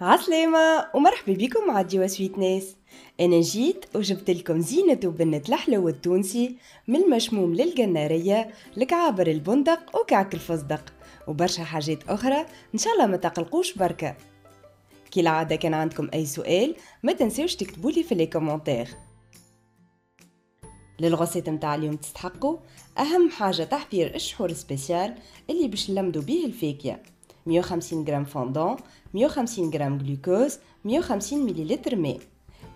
عسلامة ومرحبا بكم مع ديوا سويتناس. أنا جيت وجبت لكم زينة وبنة الحلو التونسي من المشموم للجنارية لكعابر البندق وكعك الفستق وبرشا حاجات أخرى. إن شاء الله ما تقلقوش بركة. كالعادة كان عندكم أي سؤال ما تنسوش تكتبولي في لي كومنتير. للغوسيت متاع اليوم تستحقوا أهم حاجة تحضير الشحور سبيسيال اللي باش نلمدو بيه الفاكهة: 150 غرام فوندون، 150 غرام جلوكوز، 150 مليلتر ماء.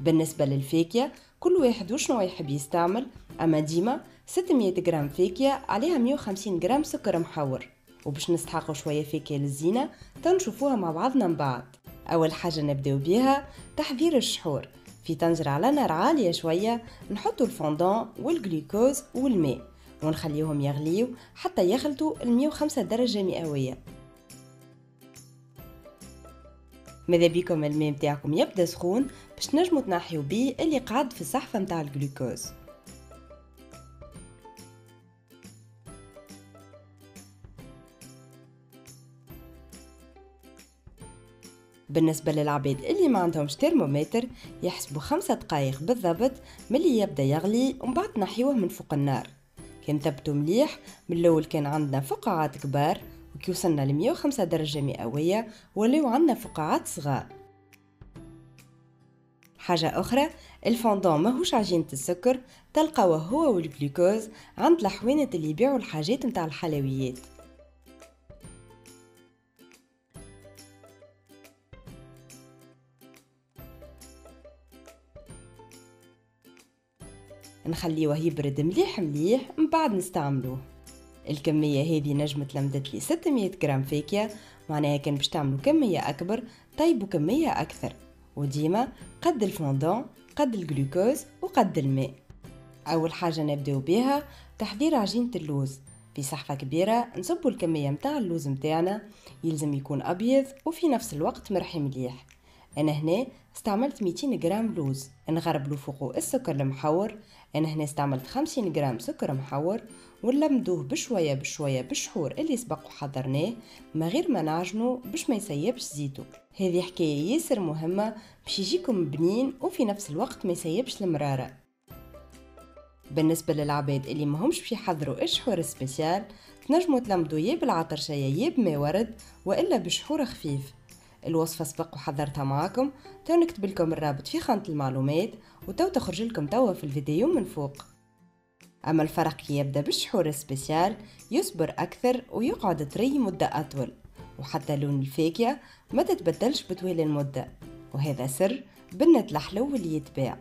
بالنسبة للفاكهة كل واحد وشنو يحب يستعمل، أما ديما 600 غرام فاكهة عليها 150 غرام سكر محور. وباش نستحقوا شوية فاكهة للزينة تنشوفوها مع بعضنا من بعد. أول حاجة نبداو بيها تحضير الشحور. في طنجرة على نار عالية شوية نحطوا الفوندون والجلوكوز والماء ونخليهم يغليو حتى يخلطوا 105 درجة مئوية. ماذا بيكم الماء متاعكم يبدا سخون باش نجموا تنحيو بيه اللي قاعد في الصحفة متاع الجلوكوز. بالنسبة للعباد اللي ما عندهمش ترمومتر يحسبوا 5 دقايق بالضبط ملي يبدا يغلي ومن بعد نحيوه من فوق النار. كان ثبتوا مليح من الاول كان عندنا فقاعات كبار وكي وصلنا ل 105 درجة مئوية ولاو عندنا فقاعات صغار. حاجة أخرى، الفوندون ماهوش عجينة السكر، تلقاوه هو والجلوكوز عند الحوانت اللي يبيعوا الحاجات متاع الحلويات. نخليوه يبرد مليح مليح من بعد نستعملوه. الكمية هذه نجمت لمدت لي 600 غرام فاكهة، معناها كان باش تعملوا كمية أكبر طيبوا كمية أكثر. وديما قد الفوندون قد الجلوكوز وقد الماء. أول حاجة نبداو بها تحضير عجينة اللوز. في صحفة كبيرة نصبوا الكمية متاع اللوز متاعنا، يلزم يكون أبيض وفي نفس الوقت مرحي مليح. أنا هنا استعملت 200 غرام لوز، نغربلو فوقو السكر المحور. أنا هنا استعملت 50 غرام سكر محور ونلمدوه بشوية بشوية بالشحور اللي سبق وحضرناه ما غير ما نعجنو باش ما يسيبش زيتو. هذه حكاية ياسر مهمة باش يجيكم بنين وفي نفس الوقت ما يسيبش المرارة. بالنسبة للعباد اللي ماهمش باش يحضروا الشحور سبيسيال تنجموا تلمدوا يا بالعطرشية يا بماء ورد والا بشحور خفيف. الوصفة سبق وحضرتها معاكم، تو نكتب لكم الرابط في خانة المعلومات وتو تخرج لكم توا في الفيديو من فوق. أما الفرق كي يبدأ بالشحور سبيسيال يصبر أكثر ويقعد طري مدة أطول، وحتى لون الفاكهة ما تتبدلش بطويل المدة، وهذا سر بنة الحلو اللي يتباع.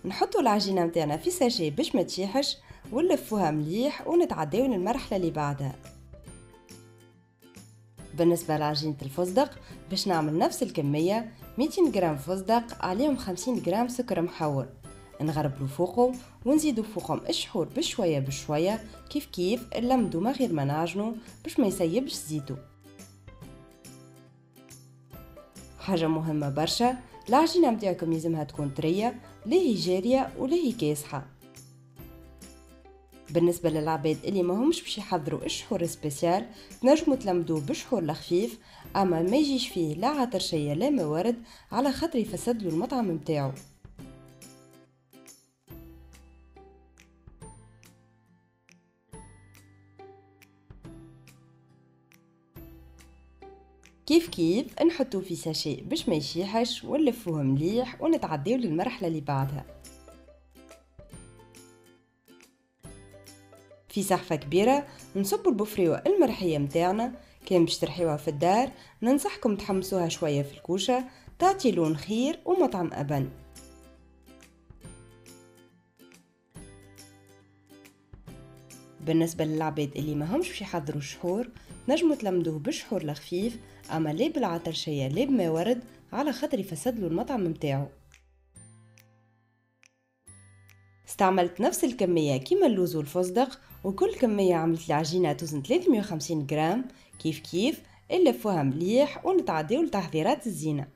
نحطوا العجينة متاعنا في ساشي باش ما تشيحش ونلفوها مليح ونتعداو للمرحلة اللي بعدها. بالنسبة لعجينة الفستق باش نعمل نفس الكمية 200 غرام فستق عليهم 50 غرام سكر محور، نغربلو فوقه ونزيدو فوقهم الشحور بشوية بشوية كيف كيف نلمدو ما غير ما نعجنو باش ما يسيبش زيتو. حاجة مهمة برشا، العجينة متاعكم يلزمها تكون طرية، لا هي جارية ولا هي كاسحة. بالنسبة للعباد اللي ما همش باش يحضروا الشحور سبيسيال تنجموا تلمدوه بشحور الخفيف، اما ما يجيش فيه لا عطرشية لا موارد على خاطر يفسدلو المطعم متاعو. كيف كيف نحطوه في ساشي باش ما يشيحش ونلفوه مليح ونتعداو للمرحلة اللي بعدها. في صحفة كبيرة نصبوا البوفريوة المرحية متاعنا. كان باش ترحيوها في الدار ننصحكم تحمسوها شوية في الكوشة تعطي لون خير ومطعم أبن. بالنسبة للعباد اللي ما همش باش يحضروا الشحور نجموا تلمدوه بالشحور الخفيف، اما لا بالعطرشية لا بما ورد على خاطر يفسدلو المطعم متاعو. استعملت نفس الكمية كيما اللوز والفستق، وكل كمية عملت لي عجينة توزن 350 غرام. كيف كيف نلفوها مليح ونتعداو لتحضيرات الزينة.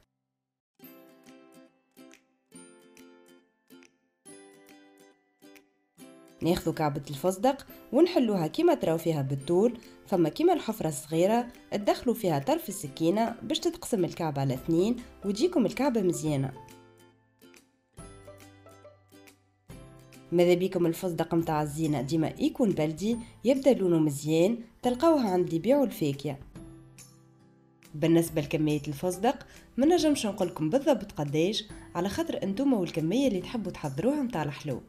ناخذ كعبة الفستق ونحلوها كيما تراو فيها بالطول، فما كيما الحفرة الصغيرة تدخلوا فيها طرف السكينة باش تتقسم الكعبة على 2 وتجيكم الكعبة مزيانة. ماذا بيكم الفستق متاع الزينة ديما يكون بلدي يبدا لونه مزيان، تلقاوها عند يبيعوا الفاكهة. بالنسبة لكمية الفستق ما نجمش نقولكم بالضبط قداش، على خاطر انتوما والكمية اللي تحبوا تحضروها متاع الحلو.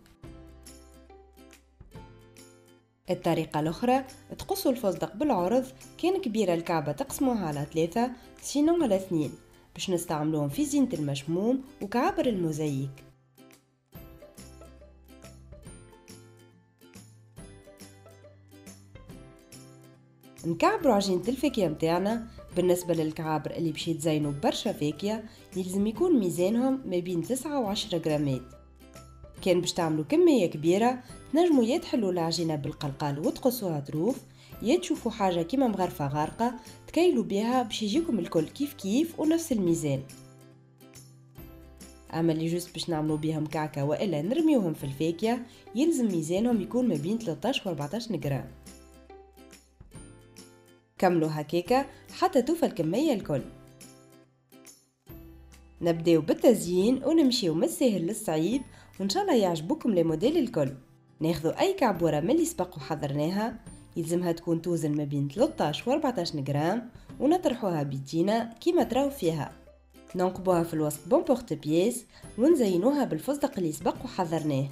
الطريقة الأخرى تقصوا الفستق بالعرض، كان كبيرة الكعبة تقسموها على 3 سينو على 2 باش نستعملوهم في زينة المشموم وكعبر المزيك. نكعبروا عجينة الفاكهة متاعنا. بالنسبة للكعابر اللي باش يتزينوا برشا فاكهة يلزم يكون ميزانهم ما بين 9 و 10 جرامات. كان باش تعملوا كمية كبيرة تنجموا يتحلوا العجينة بالقلقال وتقصوها ظروف، تشوفوا حاجة كيما مغرفة غارقة تكيلوا بها باش يجيكم الكل كيف كيف ونفس الميزان. اما اللي جوست باش نعملوا بيهم كعكة والا نرميوهم في الفاكهة يلزم ميزانهم يكون ما بين 13 و 14 جرام. كملوا هكاكا حتى توفى الكمية الكل. نبداو بالتزيين ونمشيو من السهل للصعيب، وان شاء الله يعجبوكم لي موديل الكل. ناخذوا اي كعبوره من اللي سبق وحضرناها، يلزمها تكون توزن ما بين 13 و 14 غرام، ونطرحوها بيدينا كيما تراو فيها. ننقبوها في الوسط بون بورت بيس ونزينوها بالفستق اللي سبق وحضرناه.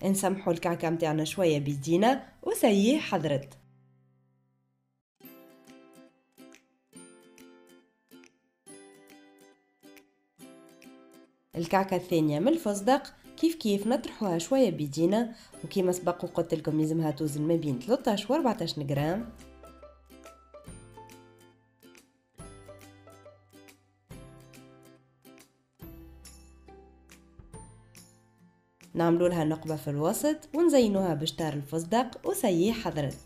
نسمحوا الكعكة متاعنا شوية بيدينا وسييه حضرت. الكعكة الثانية من الفستق كيف كيف نطرحوها شوية بيدينا، وكيما سبق وقلت لكم يلزمها توزن ما بين 13 و 14 غرام. نعملوا لها نقبة في الوسط ونزينوها بشطار الفستق وسييه حضرت.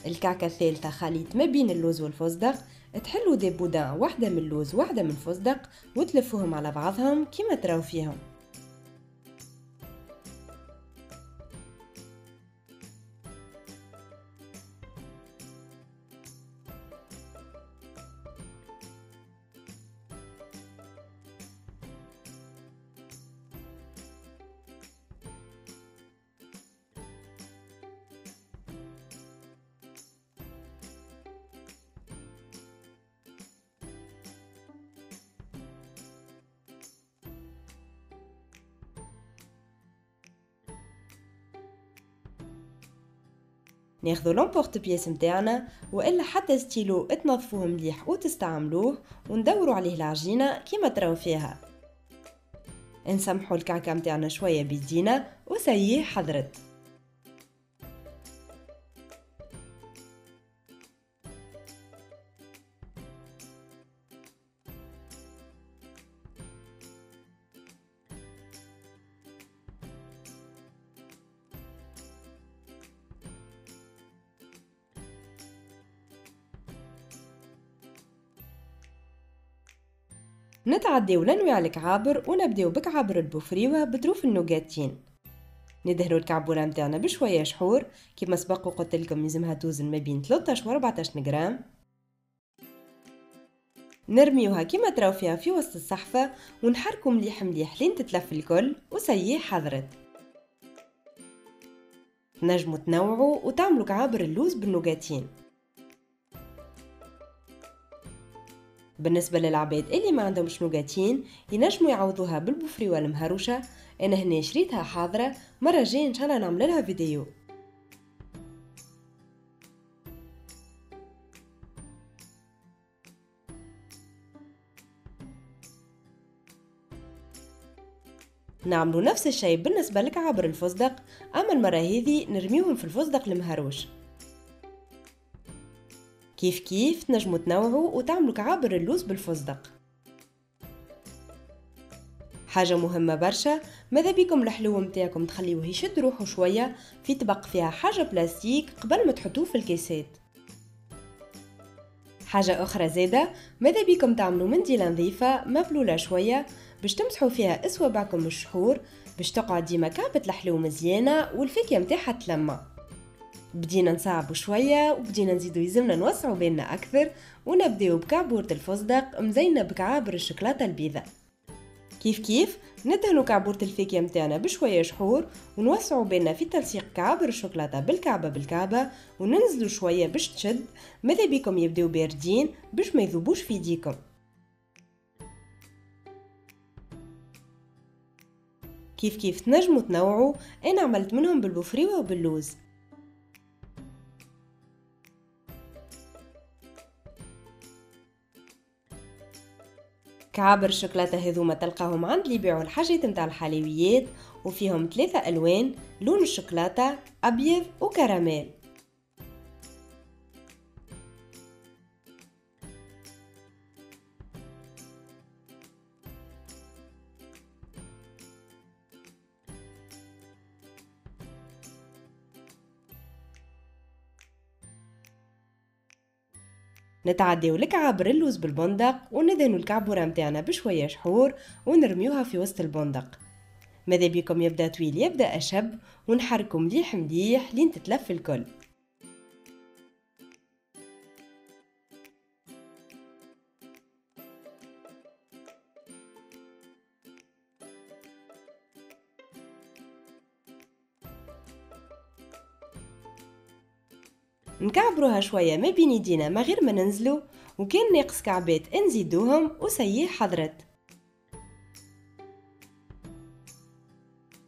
الكعكة الثالثة خليط ما بين اللوز والفستق، تحلوا دي بودان، واحدة من اللوز واحدة من الفستق، وتلفوهم على بعضهم كيما تراو فيهم. ناخذوا لومبورت بياس متاعنا والا حتى ستيلو تنظفوه مليح وتستعملوه، وندوروا عليه العجينه كيما تراو فيها. نسمحوا الكعكه متاعنا شويه بيدينا وسييه حضرت. نتعديو لانواع الكعابر ونبداو بكعابر البوفريوه بظروف النوغاتين. ندهروا الكعبوره متاعنا بشويه شحور، كيما سبق وقلت لكم لازمها توزن ما بين 13 و 14 غرام. نرميوها كيما تراو فيها في وسط الصحفه ونحركوا مليح مليح لين تتلف الكل وسييه حضرت. نجموا تنوعوا وتعملوا كعابر اللوز بالنوغاتين. بالنسبة للعباد اللي ما عندهمش نوجاتين ينجموا يعوضوها بالبوفري والمهروشة. انا هنا شريتها حاضرة، مرة جاية ان شاء الله نعمل لها فيديو. نعملوا نفس الشيء بالنسبة لكعابر الفستق، اما المرة هذه نرميوهم في الفستق المهروش. كيف تنجموا تنوعوا وتعملوا كعابر اللوز بالفستق. حاجة مهمة برشا، ماذا بيكم الحلو متاعكم تخليوه يشد روحه شوية في طبق فيها حاجة بلاستيك قبل ما تحطوه في الكيسات. حاجة أخرى زادة، ماذا بيكم تعملوا منديلة نظيفة مبلولة شوية باش تمسحوا فيها أصوابعكم الشحور، باش تقعد ديما كعبة الحلو مزيانة والفكية متاعها تلمع. بدينا نصعبوا شوية وبدينا نزيدوا يلزمنا نوسعوا بيننا أكثر، ونبداو بكعبورة الفستق مزينة بكعابر الشوكولاتة البيضاء. كيف ندهنوا كعبورة الفاكهة متاعنا بشوية شحور ونوسعوا بيننا في تلصيق كعابر الشوكولاتة بالكعبة وننزلوا شوية باش تشد. ماذا بيكم يبداو باردين باش ما يذوبوش في يديكم. كيف تنجموا تنوعوا، انا عملت منهم بالبوفريوة وباللوز. كعابر الشوكولاتة هذوما تلقاهم عند اللي يبيعوا الحاجات متاع الحلويات، وفيهم 3 ألوان: لون الشوكولاتة، أبيض وكراميل. نتعداو لكعابر اللوز بالبندق وندهنوا الكعبورة متاعنا بشوية شحور ونرميوها في وسط البندق. ماذا بيكم يبدا طويل يبدا أشب، ونحركوا مليح لين تتلف الكل. نكعبروها شوية ما بين يدينا ما غير ما ننزلوا، وكان ناقص كعبات نزيدوهم وسييه حضرت.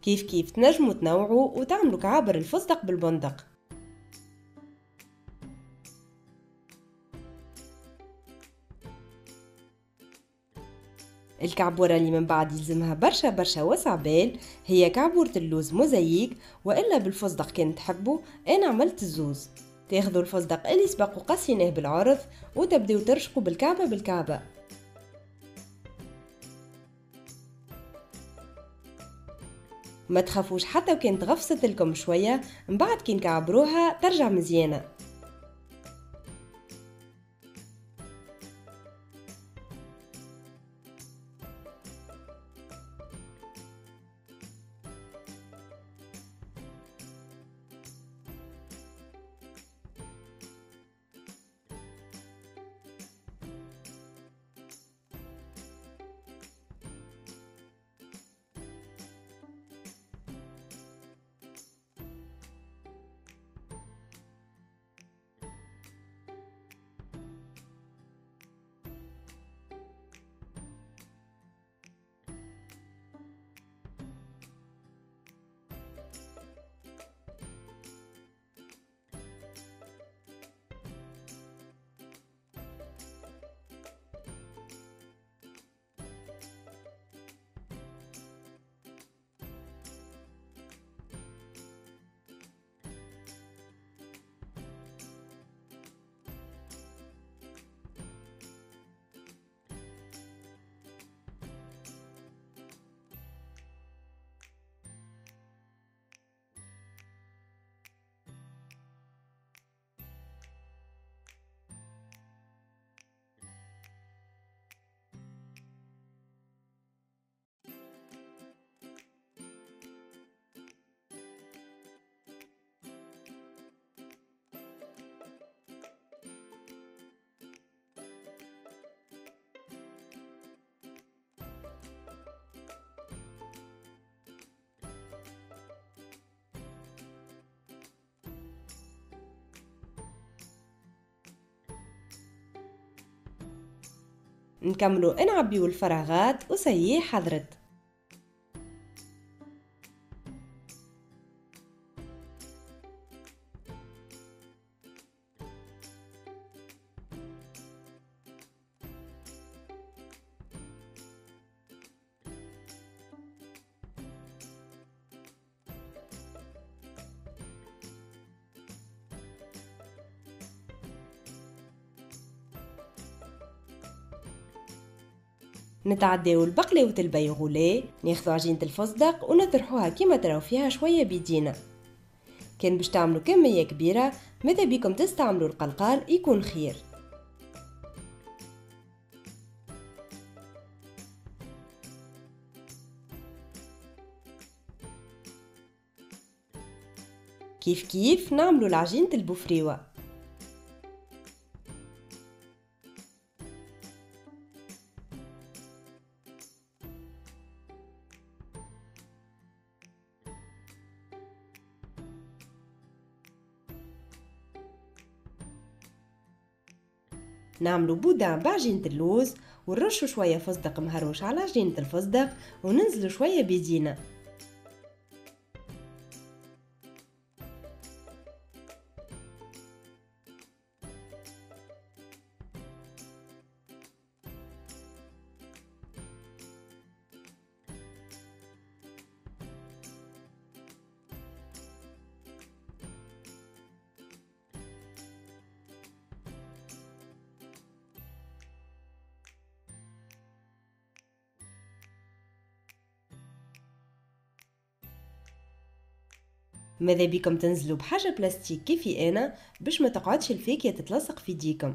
كيف تنجموا تنوعوا وتعملوا كعابر الفستق بالبندق. الكعبورة اللي من بعد يلزمها برشا وسع بال هي كعبورة اللوز موزاييك، وإلا بالفستق كان تحبوا أنا عملت الزوز. تاخذوا الفستق اللي سبق وقسيناه بالعرض وتبداو ترشقوا بالكعبة. ما تخافوش حتى وكان تغفصت لكم شوية، من بعد كي نكعبروها ترجع مزيانة. نكملوا نعبيو الفراغات وسيي حضرت. نتعداو البقلاوة البيغوليه، ناخذو عجينة الفستق ونطرحوها كيما تراو فيها شوية بيدينا. كان باش تعملوا كمية كبيرة ماذا بيكم تستعملوا القلقال يكون خير. كيف كيف نعملوا العجينة البوفريوة. نعملوا بودان بعجينة اللوز ونرشوا شوية فستق مهروش على عجينة الفستق وننزلوا شوية بيدينا. ماذا بيكم تنزلوا بحاجة بلاستيك كيفي أنا باش ما تقعدش الفاكهة تتلصق في يديكم.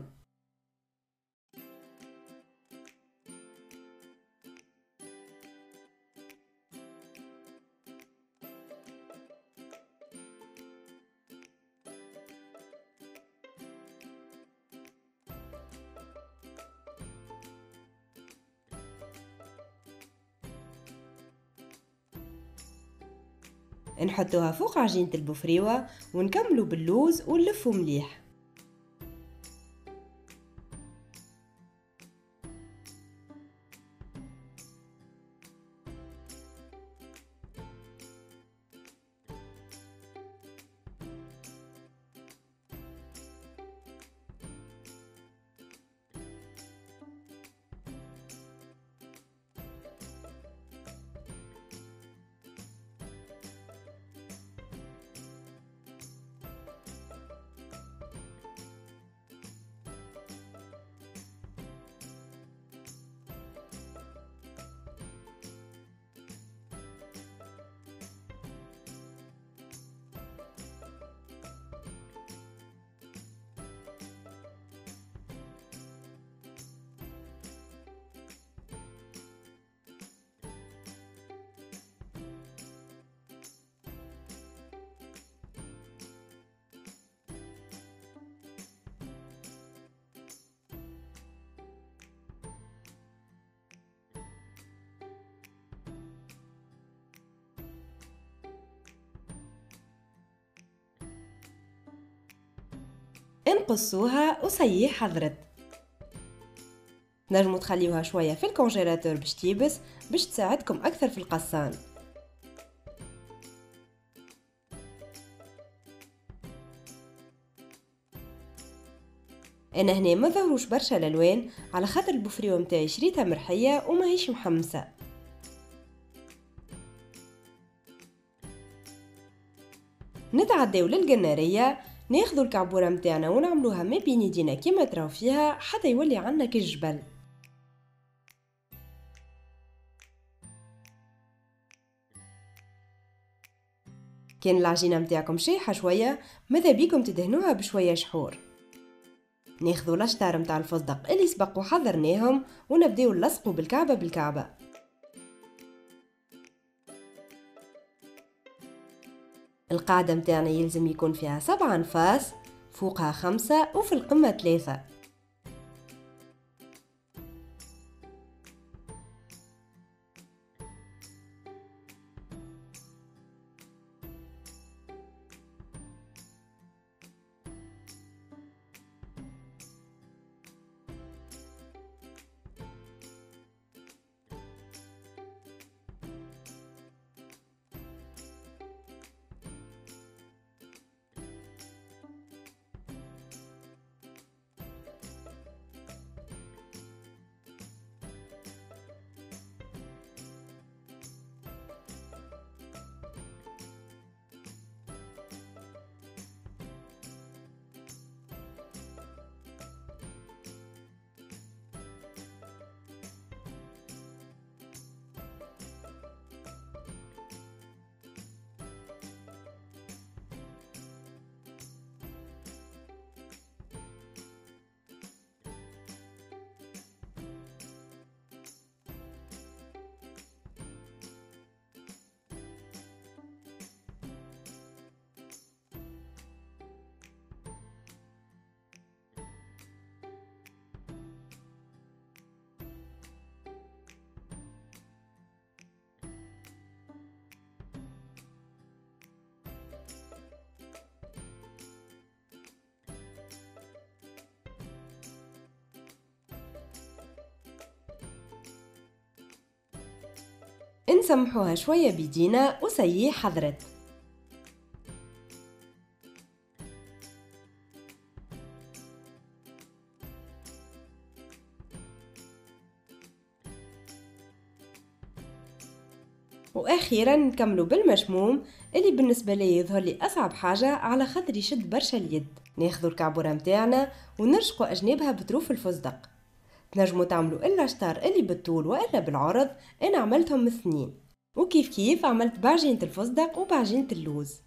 نحطوها فوق عجينة البوفريوة ونكملوا باللوز ونلفوا مليح. انقصوها وسيي حضرت. نجموا تخليوها شوية في الكونجيلاتور باش تيبس باش تساعدكم أكثر في القصان. أنا هنا ما ظهروش برشا الألوان على خاطر البوفريو متاعي شريتها مرحية وما هيش محمسة. نتعداو للقنارية، ناخذوا الكعبورة متاعنا ونعملوها ما بين يدينا كيما تراو فيها حتى يولي عنا كالجبل. كان العجينة متاعكم شايحة شوية ماذا بيكم تدهنوها بشوية شحور. ناخذوا الاشطار متاع الفستق اللي سبق وحضرناهم ونبداو نلصقوا بالكعبة بالكعبة. القاعدة متاعنا يلزم يكون فيها 7 أنفاس، فوقها 5 وفي القمة 3. ونسمحوها شوية بيدينا وسيي حضرت. واخيرا نكملوا بالمشموم اللي بالنسبه لي يظهر لي اصعب حاجه على خاطر يشد برشا اليد. ناخذوا الكعبوره متاعنا ونرشقوا اجنابها بطروف الفستق. تنجموا تعملوا الا شطار اللي بالطول والا بالعرض، انا عملتهم اثنين، وكيف كيف عملت بعجينه الفستق وبعجينه اللوز.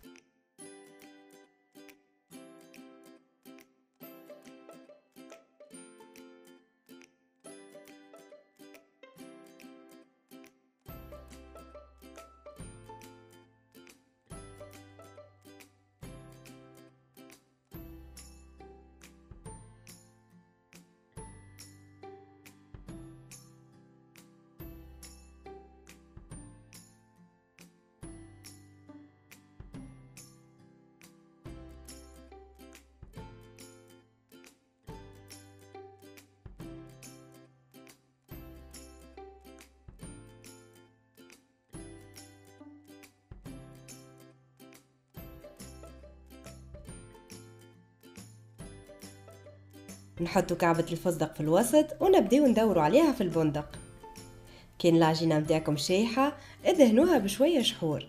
نحطوا كعبة الفستق في الوسط ونبداو ندوروا عليها في البندق. كان العجينة متاعكم شايحة ادهنوها بشوية شحور.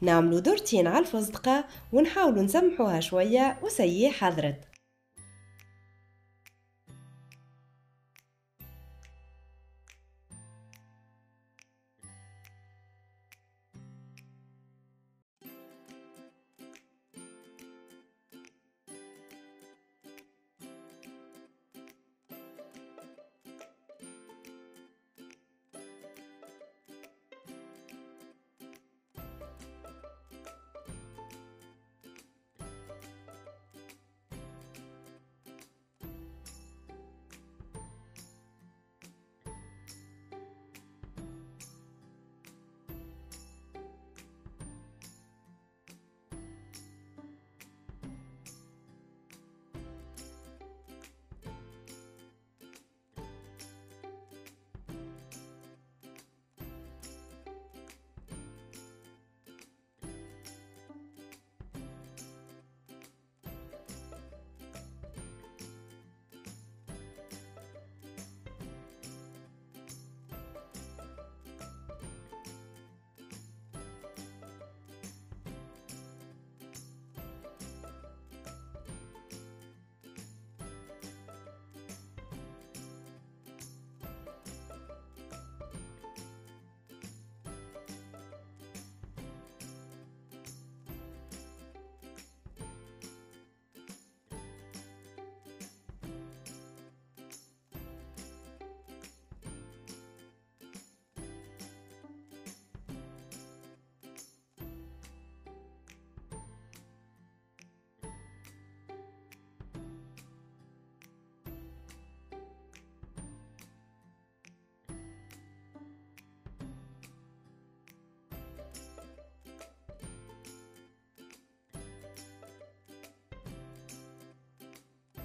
نعملوا دورتين على الفستقة ونحاولوا نسمحوها شوية وسيي حضرت.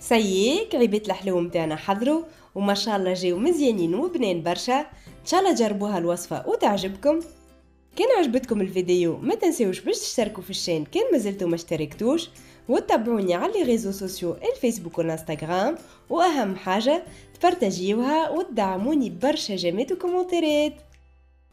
سيي كعيبات الحلو متاعنا حضروا وما شاء الله جاو مزيانين وبنان برشا. ان شاء الله جربوها الوصفه وتعجبكم. كان عجبتكم الفيديو ما تنسوش باش تشتركوا في الشين كان مازلتوا ما اشتركتوش، وتابعوني على لي ريزو سوسيو الفيسبوك والانستغرام، واهم حاجه تبارتاجيوها وتدعموني برشا جيمات وكومنتيرات.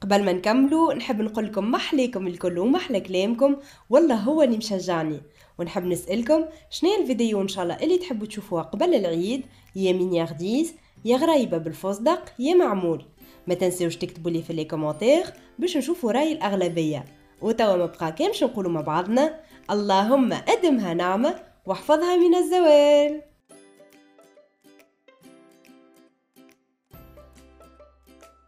قبل ما نكملوا نحب نقول لكم محليكم الكل ومحلى كلامكم، والله هو اللي مشجعني. ونحب نسألكم شنو الفيديو ان شاء الله اللي تحبوا تشوفوها قبل العيد، يا مينيارديز يا غرايبه بالفصدق يا معمول. ما تنسوش تكتبوا لي في لي كومنتير باش نشوفوا راي الاغلبيه. وتوا ما بقى كامش نقولوا مع بعضنا اللهم ادمها نعمه واحفظها من الزوال.